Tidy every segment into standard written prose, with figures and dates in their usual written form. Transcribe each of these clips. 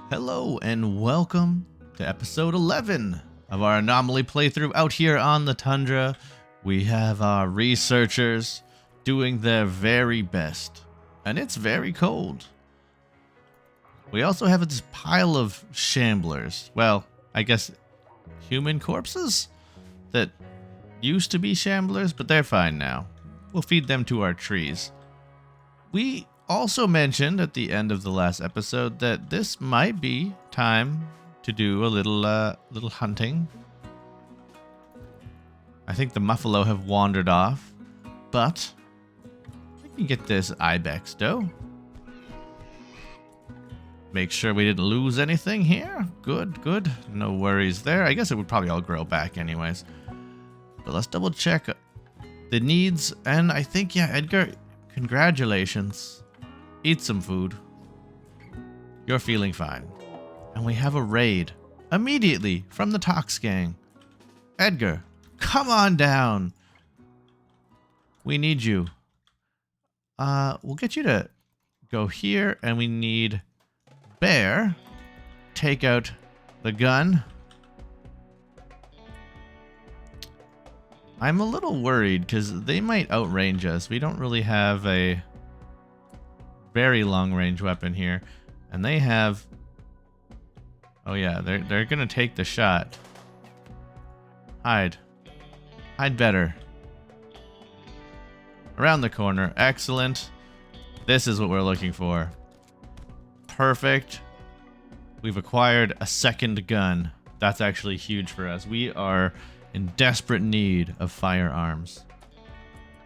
Hello and welcome to episode 11 of our Anomaly playthrough out here on the Tundra. We have our researchers doing their very best, and it's very cold. We also have this pile of shamblers. Well, I guess human corpses that used to be shamblers, but they're fine now. We'll feed them to our trees. We also mentioned at the end of the last episode that this might be time to do a little hunting. I think the muffalo have wandered off, but we can get this ibex dough. Make sure we didn't lose anything here. Good. No worries there. I guess it would probably all grow back anyways. But let's double check the needs. And I think, yeah, Edgar, congratulations. Eat some food. You're feeling fine. And we have a raid immediately from the Tox gang. Edgar, come on down. We need you. We'll get you to go here, and we need Bear. Take out the gun. I'm a little worried because they might outrange us. We don't really have a very long range weapon here, and they have, oh yeah, they're gonna take the shot. Hide better. Around the corner. Excellent. This is what we're looking for. Perfect. We've acquired a second gun. That's actually huge for us. We are in desperate need of firearms.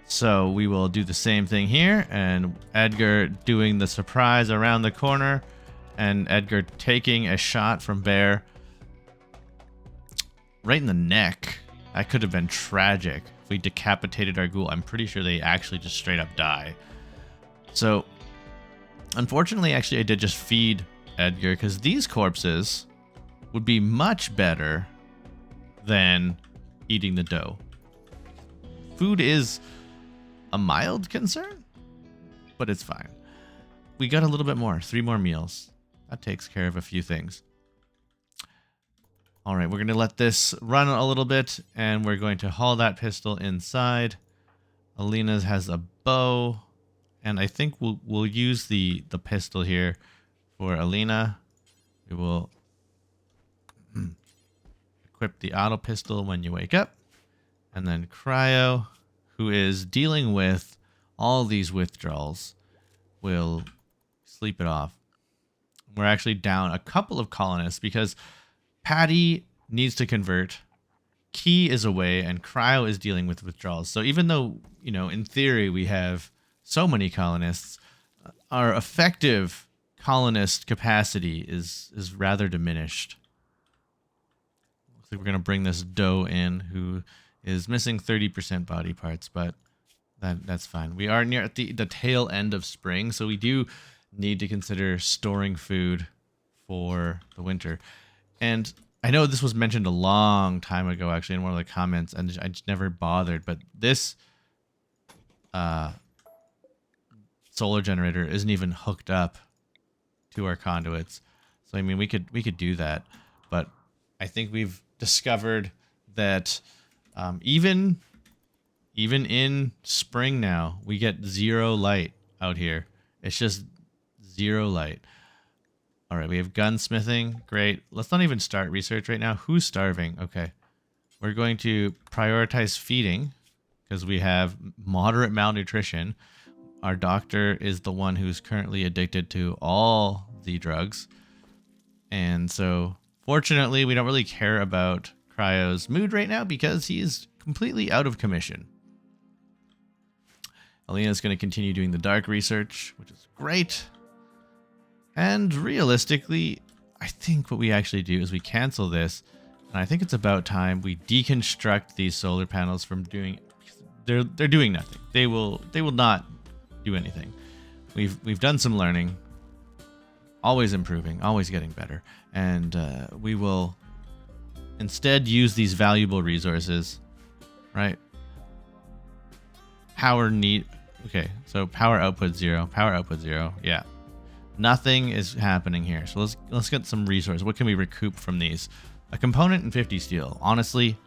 So we will do the same thing here, and Edgar doing the surprise around the corner, and Edgar taking a shot from Bear right in the neck. That could have been tragic if we decapitated our ghoul. I'm pretty sure they actually just straight up die. So unfortunately, actually, I did just feed Edgar because these corpses would be much better than eating the dough. Food is a mild concern, but it's fine. We got a little bit more, 3 more meals. That takes care of a few things. All right, we're going to let this run a little bit, and we're going to haul that pistol inside. Alina's has a bow, and I think we'll use the pistol here for Alina. We will equip the auto pistol when you wake up, and then Cryo, who is dealing with all these withdrawals, will sleep it off. We're actually down a couple of colonists because Patty needs to convert, Key is away, and Cryo is dealing with withdrawals. So even though, you know, in theory we have so many colonists, our effective colonist capacity is rather diminished. Looks like we're going to bring this doe in, who is missing 30% body parts, but that's fine. We are near at the tail end of spring, so we do need to consider storing food for the winter. And I know this was mentioned a long time ago, actually, in one of the comments, and I just never bothered, but this solar generator isn't even hooked up to our conduits. So, I mean, we could do that, but I think we've discovered that even in spring now, we get 0 light out here. It's just 0 light. All right, we have gunsmithing. Great. Let's not even start research right now. Who's starving? Okay. We're going to prioritize feeding because we have moderate malnutrition. Our doctor is the one who's currently addicted to all the drugs. And so, fortunately, we don't really care about Cryo's mood right now because he is completely out of commission. Alina's going to continue doing the dark research, which is great. And realistically, I think what we actually do is we cancel this, and I think it's about time we deconstruct these solar panels from doing. They're doing nothing. They will not do anything. We've done some learning, always improving, always getting better, and we will instead use these valuable resources, right? Power need. Okay, so power output 0, yeah. Nothing is happening here. So let's get some resources. What can we recoup from these? A component and 50 steel. Honestly,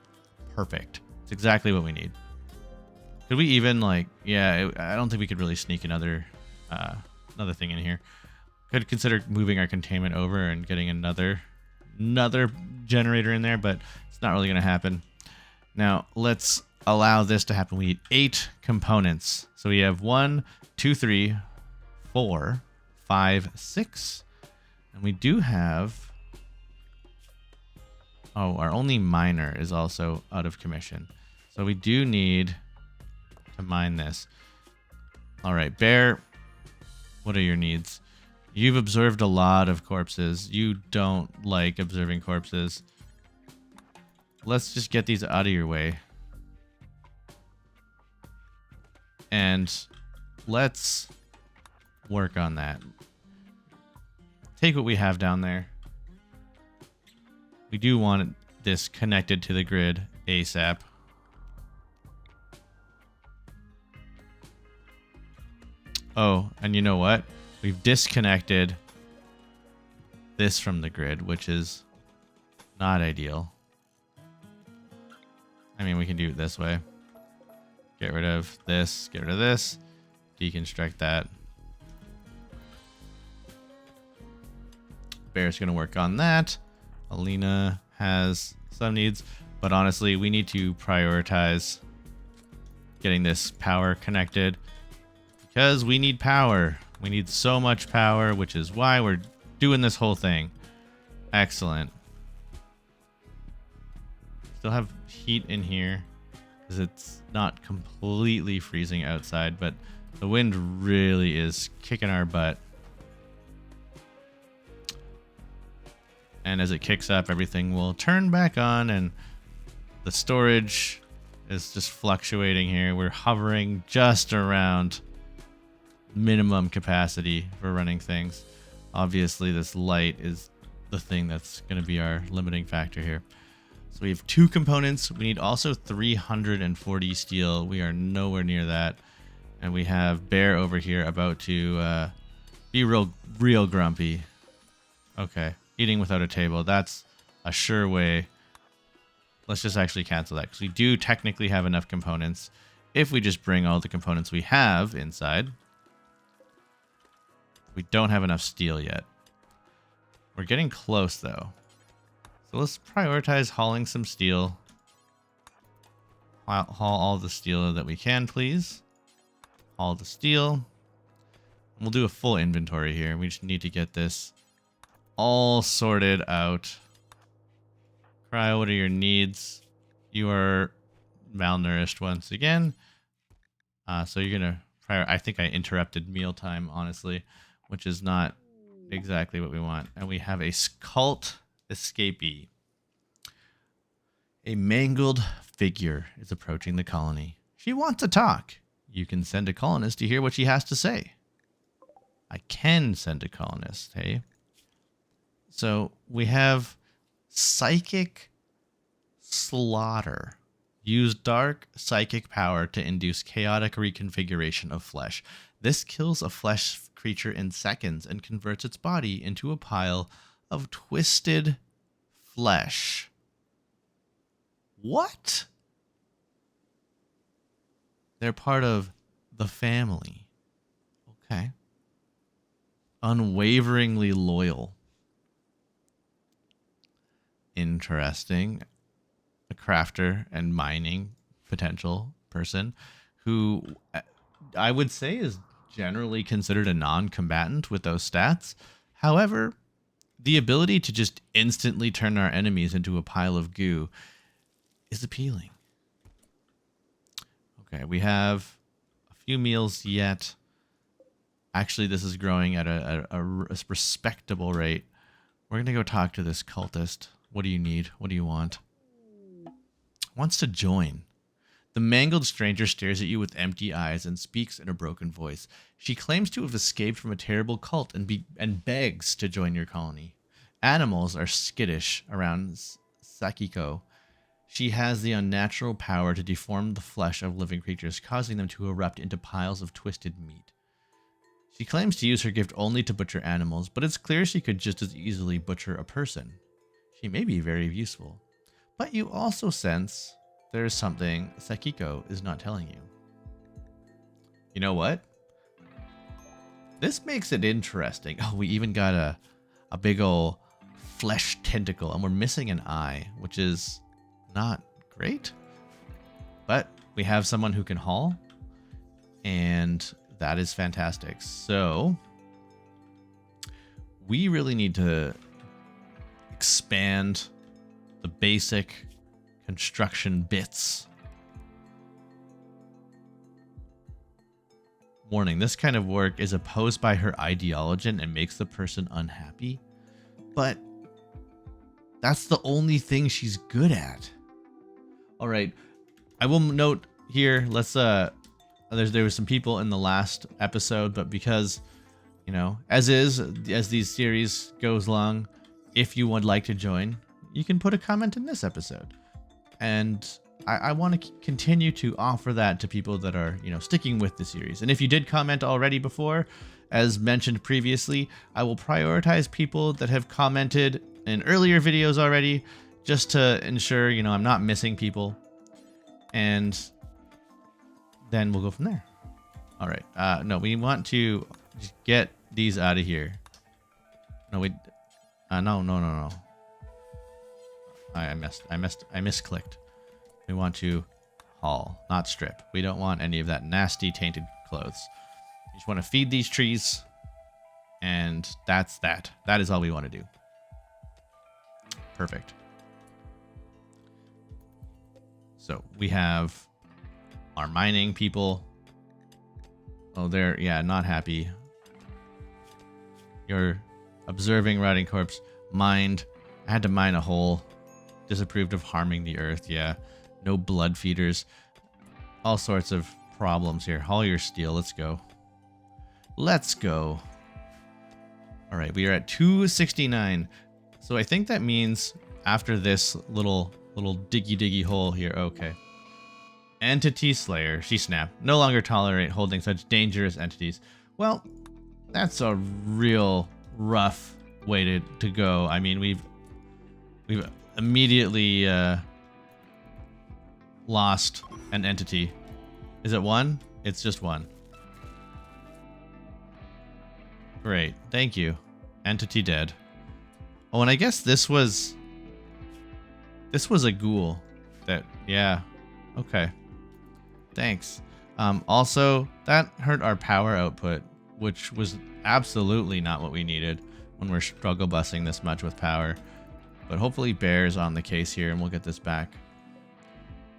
perfect. It's exactly what we need. Could we even like? Yeah, I don't think we could really sneak another thing in here. Could consider moving our containment over and getting another generator in there, but it's not really going to happen. Now let's allow this to happen. We need 8 components. So we have 1, 2, 3, 4, 5, 6, and we do have. Oh, our only miner is also out of commission, so we do need to mine this. All right, Bear. What are your needs? You've observed a lot of corpses. You don't like observing corpses. Let's just get these out of your way. And let's work on that. Take what we have down there. We do want this connected to the grid ASAP. Oh, and you know what? We've disconnected this from the grid, which is not ideal. I mean, we can do it this way. Get rid of this, get rid of this, deconstruct that. Bear's going to work on that. Alina has some needs, but honestly, we need to prioritize getting this power connected because we need power. We need so much power, which is why we're doing this whole thing. Excellent. Still have heat in here because it's not completely freezing outside, but the wind really is kicking our butt. And as it kicks up, everything will turn back on, and the storage is just fluctuating here. We're hovering just around minimum capacity for running things. Obviously, this light is the thing that's going to be our limiting factor here. So we have 2 components. We need also 340 steel. We are nowhere near that. And we have Bear over here about to be real grumpy. Okay. Eating without a table. That's a sure way. Let's just actually cancel that because we do technically have enough components if we just bring all the components we have inside. We don't have enough steel yet. We're getting close though. So let's prioritize hauling some steel. Haul all the steel that we can, please. Haul the steel. We'll do a full inventory here. We just need to get this all sorted out. Cryo, what are your needs? You are malnourished once again. So you're going to... I think I interrupted mealtime, honestly, which is not exactly what we want. And we have a cult escapee. A mangled figure is approaching the colony. She wants to talk. You can send a colonist to hear what she has to say. I can send a colonist, hey? So we have psychic slaughter. Use dark psychic power to induce chaotic reconfiguration of flesh. This kills a flesh creature in seconds and converts its body into a pile of twisted flesh. What? They're part of the family. Okay. Unwaveringly loyal. Interesting. A crafter and mining potential person who I would say is generally considered a non-combatant with those stats. However, the ability to just instantly turn our enemies into a pile of goo is appealing. Okay, we have a few meals yet. Actually, this is growing at a respectable rate. We're going to go talk to this cultist. What do you need? What do you want? Wants to join. The mangled stranger stares at you with empty eyes and speaks in a broken voice. She claims to have escaped from a terrible cult and begs to join your colony. Animals are skittish around Sakiko. She has the unnatural power to deform the flesh of living creatures, causing them to erupt into piles of twisted meat. She claims to use her gift only to butcher animals, but it's clear she could just as easily butcher a person. She may be very useful. But you also sense there is something Sakiko is not telling you. You know what? This makes it interesting. Oh, we even got a big ol' flesh tentacle, and we're missing an eye, which is not great. But we have someone who can haul, and that is fantastic. So we really need to expand the basic construction bits. Warning, this kind of work is opposed by her ideology and makes the person unhappy. But that's the only thing she's good at. All right, I will note here, let's there was some people in the last episode, but because, you know, as these series goes along, if you would like to join, you can put a comment in this episode. And I want to continue to offer that to people that are, you know, sticking with the series. And if you did comment already before, as mentioned previously, I will prioritize people that have commented in earlier videos already, just to ensure, you know, I'm not missing people. And then we'll go from there. All right. No, we want to just get these out of here. No, no. I misclicked. We want to haul, not strip. We don't want any of that nasty tainted clothes. We just want to feed these trees, and that's that. That is all we want to do. Perfect. So we have our mining people. Oh, they're, yeah, not happy. You're observing rotting corpse. Mined. I had to mine a hole. Disapproved of harming the earth. Yeah. No blood feeders. All sorts of problems here. Haul your steel. Let's go. Let's go. All right. We are at 269. So I think that means after this little diggy hole here. Okay. Entity Slayer. She snapped. No longer tolerate holding such dangerous entities. Well, that's a real rough way to go. I mean, we've immediately lost an entity. Is it one? It's just one. Great. Thank you. Entity dead. Oh, and I guess this was a ghoul. That, yeah. Okay. Thanks. Also, that hurt our power output, which was absolutely not what we needed when we're struggle busing this much with power. But hopefully Bear's on the case here and we'll get this back.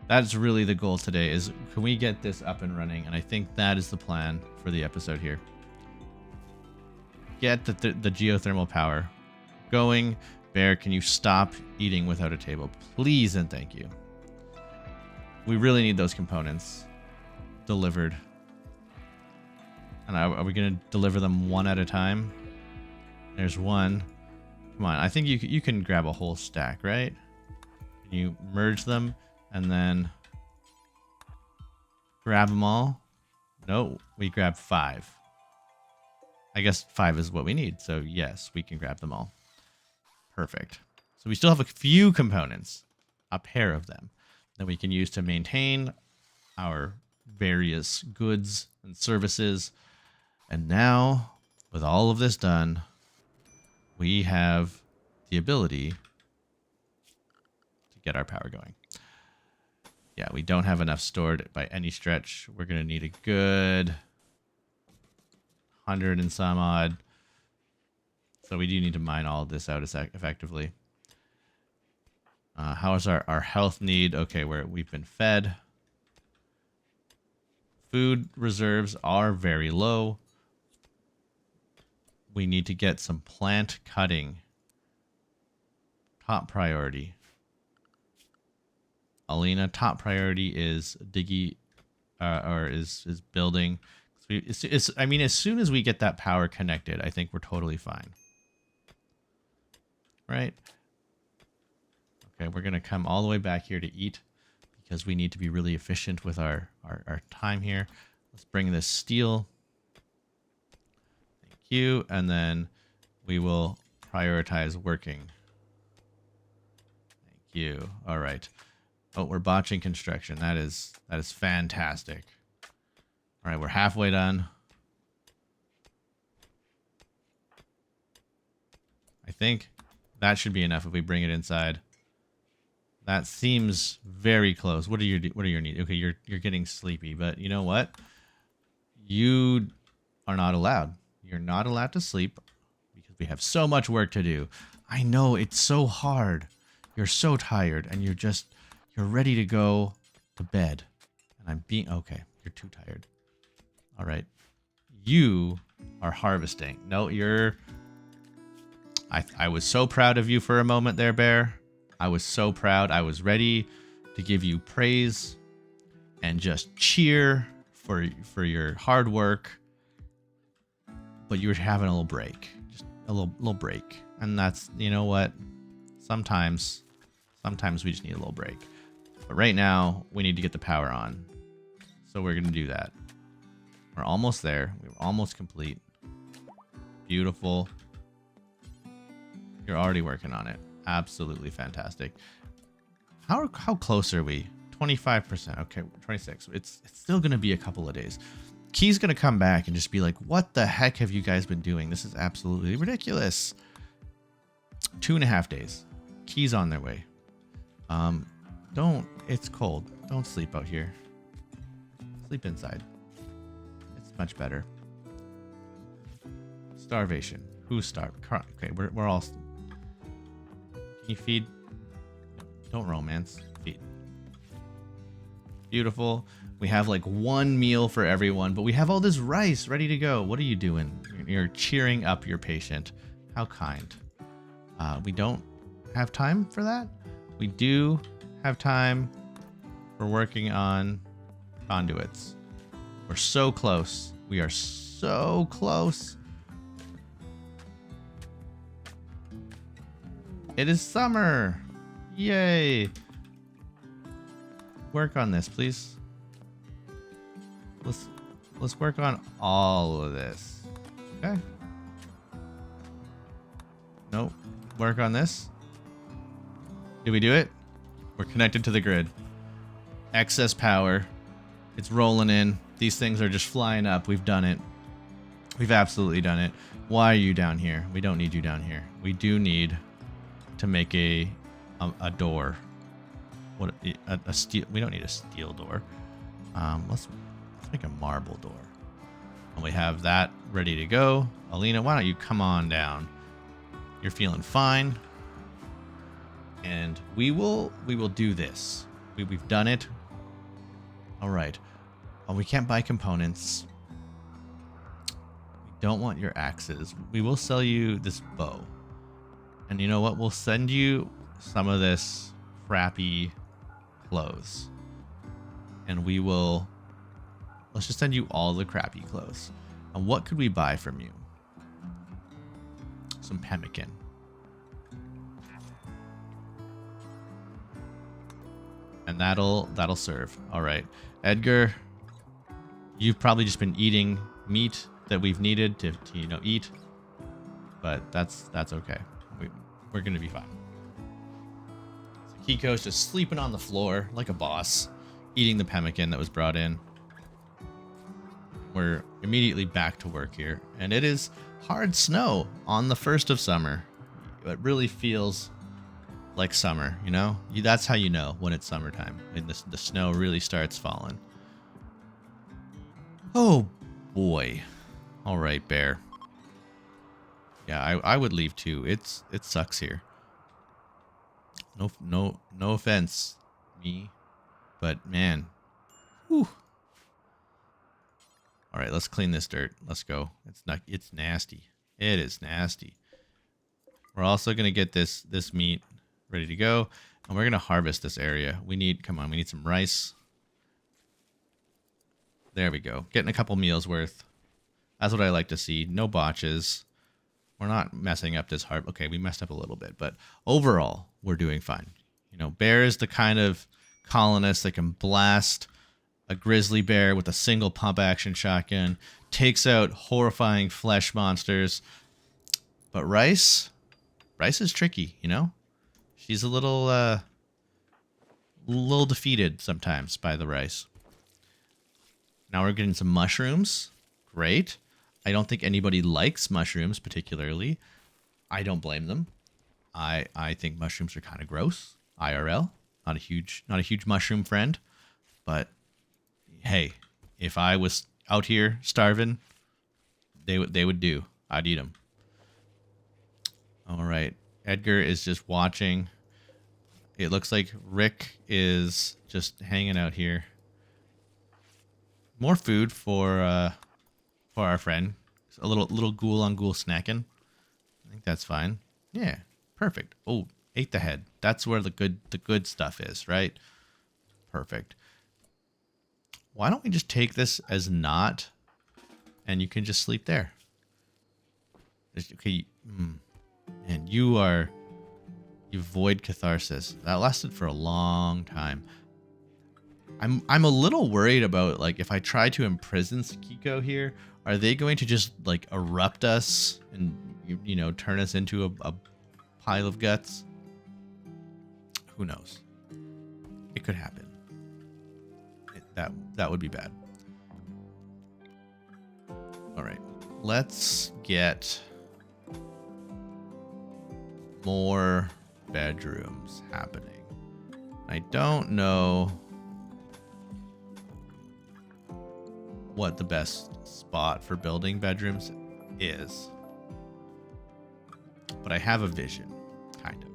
That's really the goal today, is can we get this up and running? And I think that is the plan for the episode here. Get the geothermal power going. Bear, can you stop eating without a table? Please and thank you. We really need those components delivered. And are we going to deliver them one at a time? There's one. Come on, I think you can grab a whole stack, right? You merge them and then grab them all. No, we grab 5. I guess 5 is what we need. So yes, we can grab them all. Perfect. So we still have a few components, a pair of them, that we can use to maintain our various goods and services. And now, with all of this done, we have the ability to get our power going. Yeah, we don't have enough stored by any stretch. We're going to need a good 100 and some odd. So we do need to mine all of this out effectively. How is our health need? Okay, we've been fed. Food reserves are very low. We need to get some plant cutting. Top priority. Alina, top priority is is building. I mean, as soon as we get that power connected, I think we're totally fine. Right? Okay, we're going to come all the way back here to eat because we need to be really efficient with our time here. Let's bring this steel. you, and then we will prioritize working. Thank you. All right. Oh, we're botching construction. That is fantastic. All right, we're halfway done. I think that should be enough if we bring it inside. That seems very close. What are your needs? Okay, you're getting sleepy, but you know what? You are not allowed. You're not allowed to sleep because we have so much work to do. I know it's so hard. You're so tired and you're ready to go to bed. And I'm being okay. You're too tired. All right. You are harvesting. No, I was so proud of you for a moment there, Bear. I was so proud. I was ready to give you praise and just cheer for your hard work. But you were having a little break. Just a little break. And that's, you know what? Sometimes we just need a little break. But right now, we need to get the power on. So we're going to do that. We're almost there. We're almost complete. Beautiful. You're already working on it. Absolutely fantastic. How close are we? 25%. Okay, 26. It's still going to be a couple of days. Key's going to come back and just be like, what the heck have you guys been doing? This is absolutely ridiculous. 2.5 days. Key's on their way. It's cold. Don't sleep out here. Sleep inside. It's much better. Starvation. Who's starved? Okay, we're all... Can you feed? Don't romance. Feed. Beautiful. We have like one meal for everyone, but we have all this rice ready to go. What are you doing? You're cheering up your patient. How kind. We don't have time for that. We do have time for working on conduits. We're so close. We are so close. It is summer. Yay. Work on this, please. Let's work on all of this. Okay. Nope. Work on this. Did we do it? We're connected to the grid. Excess power. It's rolling in. These things are just flying up. We've done it. We've absolutely done it. Why are you down here? We don't need you down here. We do need to make a door. What a steel? We don't need a steel door. Let's make a marble door. And we have that ready to go. Alina, why don't you come on down? You're feeling fine. And we will do this. We've done it. All right. Oh, we can't buy components. We don't want your axes. We will sell you this bow. And you know what? We'll send you some of this crappy clothes. And let's just send you all the crappy clothes. And what could we buy from you? Some pemmican. And that'll serve. All right. Edgar, you've probably just been eating meat that we've needed to eat. But that's okay. We're going to be fine. So Kiko's just sleeping on the floor like a boss, eating the pemmican that was brought in. We're immediately back to work here. And it is hard snow on the 1st of summer. It really feels like summer, you know? That's how you know when it's summertime. And the snow really starts falling. Oh, boy. All right, Bear. Yeah, I would leave too. It sucks here. No offense, me, but man. Whew. All right, let's clean this dirt. Let's go. It's nasty. It is nasty. We're also gonna get this meat ready to go, and we're gonna harvest this area. We need some rice. There we go. Getting a couple meals worth. That's what I like to see. No botches. We're not messing up this harvest. Okay, we messed up a little bit, but overall, we're doing fine. You know, Bear is the kind of colonist that can blast a grizzly bear with a single pump action shotgun, takes out horrifying flesh monsters. But Rice is tricky, you know? She's a little defeated sometimes by the Rice. Now we're getting some mushrooms. Great. I don't think anybody likes mushrooms particularly. I don't blame them. I think mushrooms are kind of gross. IRL. Not a huge mushroom friend. But hey, if I was out here starving, they would do. I'd eat them. All right. Edgar is just watching. It looks like Rick is just hanging out here. More food for our friend. A little ghoul on ghoul snacking. I think that's fine. Yeah, perfect. Oh, ate the head. That's where the good stuff is, right? Perfect. Why don't we just take this as not, and you can just sleep there. Okay. And you void catharsis. That lasted for a long time. I'm a little worried about, like, if I try to imprison Sakiko here, are they going to just like erupt us and you know turn us into a pile of guts? Who knows? It could happen. That would be bad. All right, let's get more bedrooms happening. I don't know what the best spot for building bedrooms is, but I have a vision, kind of.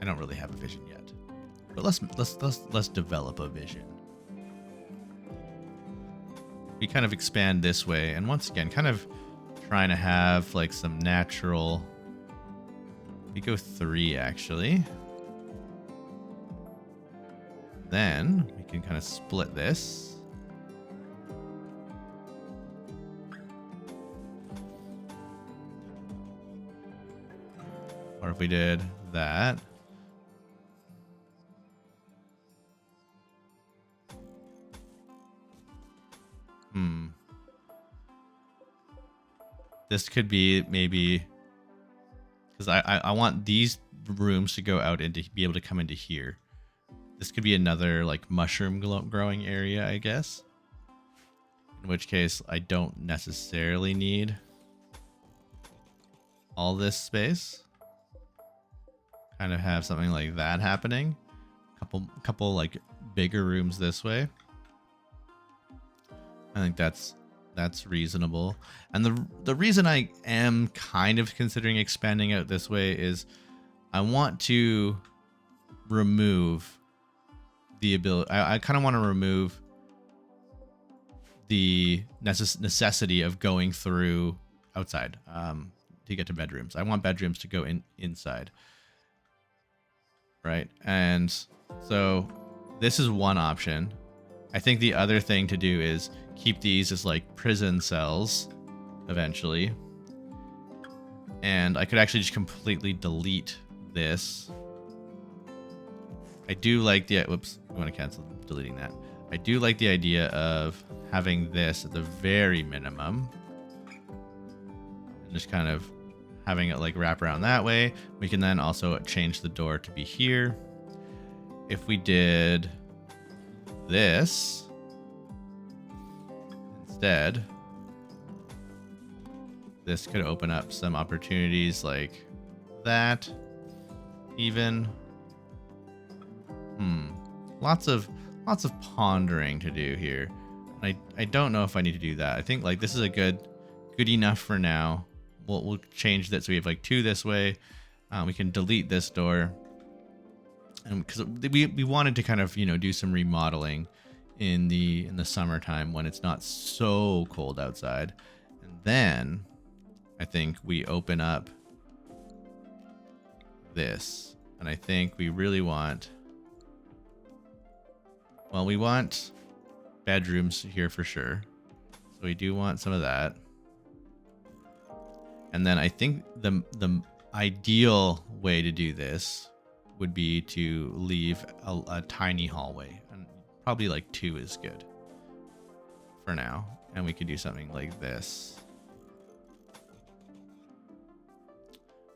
I don't really have a vision yet, but let's develop a vision. We kind of expand this way, and once again, kind of trying to have like some natural. We go 3 actually. Then we can kind of split this. Or if we did that. This could be maybe, because I want these rooms to go out and to be able to come into here. This could be another like mushroom growing area, I guess. In which case, I don't necessarily need all this space. Kind of have something like that happening. Couple like bigger rooms this way. I think that's reasonable. And the reason I am kind of considering expanding out this way is I want to remove the ability. I kind of want to remove the necessity of going through outside to get to bedrooms. I want bedrooms to go inside. Right. And so this is one option. I think the other thing to do is keep these as like prison cells eventually. And I could actually just completely delete this. I do like the, whoops, I want to cancel deleting that. I do like the idea of having this at the very minimum. And just kind of having it like wrap around that way. We can then also change the door to be here. If we did this instead, this could open up some opportunities like that even. Lots of pondering to do here. I don't know if I need to do that. I think like this is a good enough for now. We'll change that so we have like 2 this way. We can delete this door. And because we wanted to kind of, you know, do some remodeling in the summertime when it's not so cold outside. And then I think we open up this. And I think we really want, well, we want bedrooms here for sure. So we do want some of that. And then I think the ideal way to do this would be to leave a tiny hallway. And probably like 2 is good for now. And we could do something like this.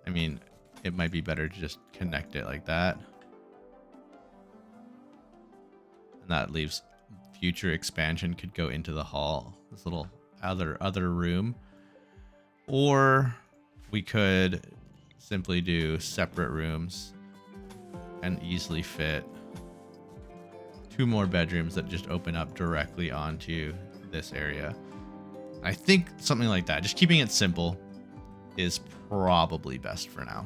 I mean, it might be better to just connect it like that. And that leaves future expansion could go into the hall, this little other room. Or we could simply do separate rooms and easily fit 2 more bedrooms that just open up directly onto this area. I think something like that, just keeping it simple, is probably best for now.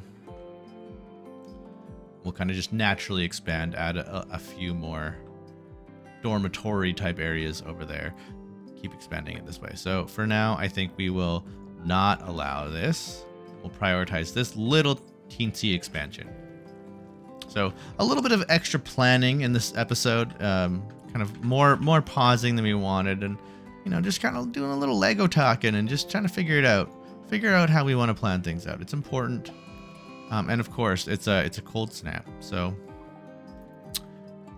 We'll kind of just naturally expand, add a few more dormitory type areas over there, keep expanding it this way. So for now, I think we will not allow this. We'll prioritize this little teensy expansion. So a little bit of extra planning in this episode, kind of more pausing than we wanted, and you know, just kind of doing a little Lego talking and just trying to figure out how we want to plan things out. It's important, and of course, it's a cold snap, so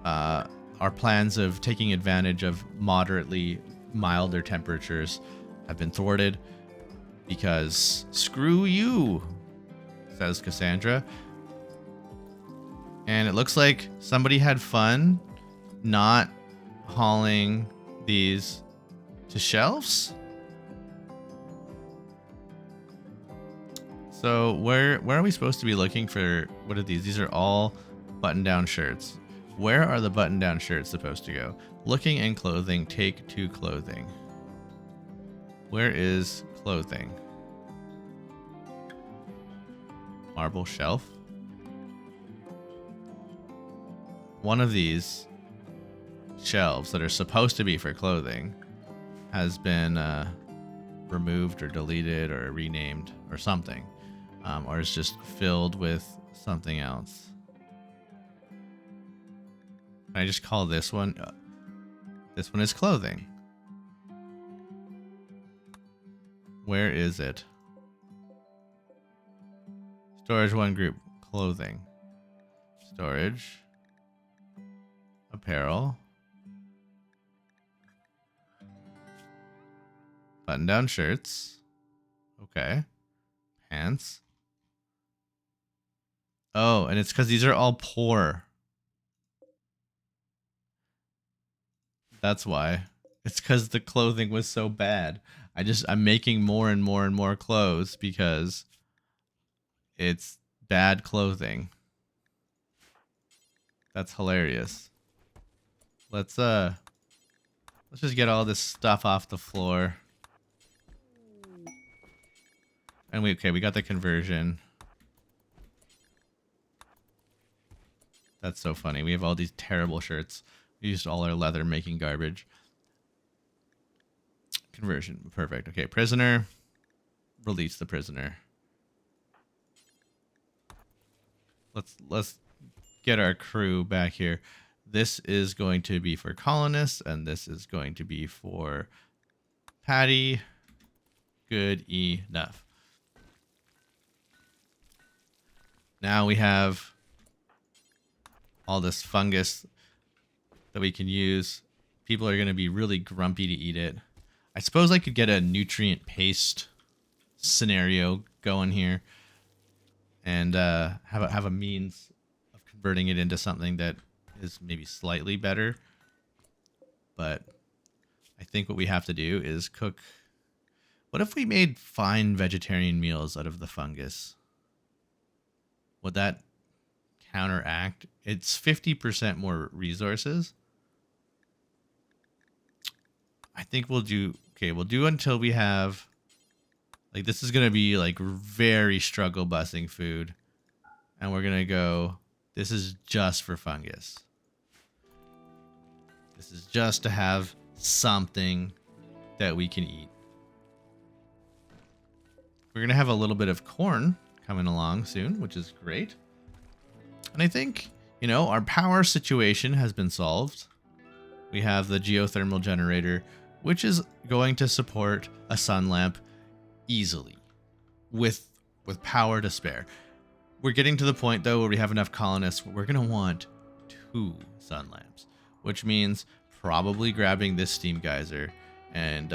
our plans of taking advantage of moderately milder temperatures have been thwarted because screw you, says Cassandra. And it looks like somebody had fun not hauling these to shelves. So where are we supposed to be looking for? What are these? These are all button-down shirts. Where are the button-down shirts supposed to go? Looking and clothing, take to clothing. Where is clothing? Marble shelf. One of these shelves that are supposed to be for clothing has been removed or deleted or renamed or something, or is just filled with something else. Can I just call this one? This one is clothing. Where is it? Storage 1 group, clothing. Storage. Apparel. Button down shirts. Okay. Pants. Oh, and it's because these are all poor. That's why. It's because the clothing was so bad. I'm making more and more and more clothes because it's bad clothing. That's hilarious. Let's just get all this stuff off the floor. And we got the conversion. That's so funny. We have all these terrible shirts. We used all our leather making garbage. Conversion. Perfect. Okay, prisoner. Release the prisoner. Let's get our crew back here. This is going to be for colonists, and this is going to be for Patty. Good enough. Now we have all this fungus that we can use. People are going to be really grumpy to eat it. I suppose I could get a nutrient paste scenario going here and have a means of converting it into something that is maybe slightly better. But I think what we have to do is cook. What if we made fine vegetarian meals out of the fungus? Would that counteract? It's 50% more resources. I think we'll do until we have, like, this is going to be like very struggle busing food. And we're going to go, this is just for fungus. This is just to have something that we can eat. We're going to have a little bit of corn coming along soon, which is great. And I think, you know, our power situation has been solved. We have the geothermal generator, which is going to support a sun lamp easily with power to spare. We're getting to the point, though, where we have enough colonists. We're going to want 2 sun lamps, which means probably grabbing this steam geyser and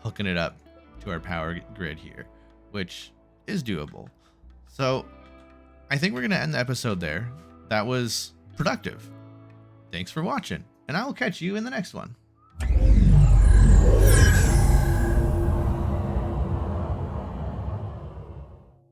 hooking it up to our power grid here, which is doable. So I think we're going to end the episode there. That was productive. Thanks for watching, and I will catch you in the next one.